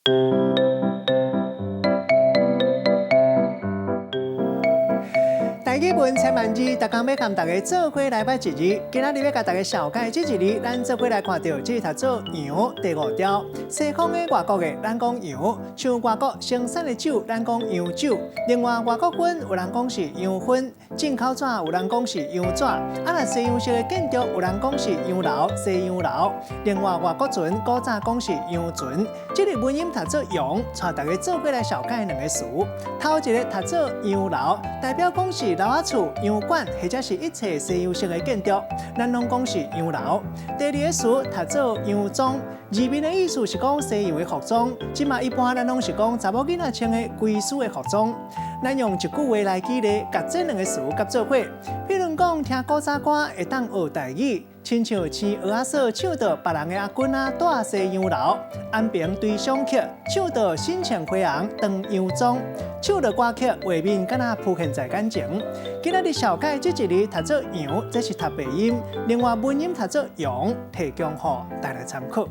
台语文千万字，大家要跟大家做伙来拜一日。今仔日要甲大家小解这一日，咱做伙来看到这读做羊第5条。西方的、外国的，咱讲羊；像外国生产的酒，咱讲羊酒。另外，外国粉有人讲是羊粉，进口纸有人讲是羊纸。若西洋式的建筑有人讲是洋楼、西洋楼。另外，外国船古早讲是洋船。这日文音读做羊，带大家做伙来小解2个词。头一个读做洋楼，代表讲是楼仔厝、洋馆，或者是一切西洋式的建筑，咱拢讲是洋楼。第2个词读做洋装，字面的意思是讲西洋的服装，即嘛一般咱拢是讲查某囡仔穿的贵妇的服装。咱用一句话来举例，甲这2个词夹做伙。比如讲，听古早歌会当学台语，亲像饲蚵仔嫂唱到别人的阿君仔住西洋楼，安平对上曲唱到新穿花红当洋装，唱到歌曲画面敢若浮现在眼前。今仔日小解这一日读做羊，这是读白音；另外文音读做羊，提供予大家参考。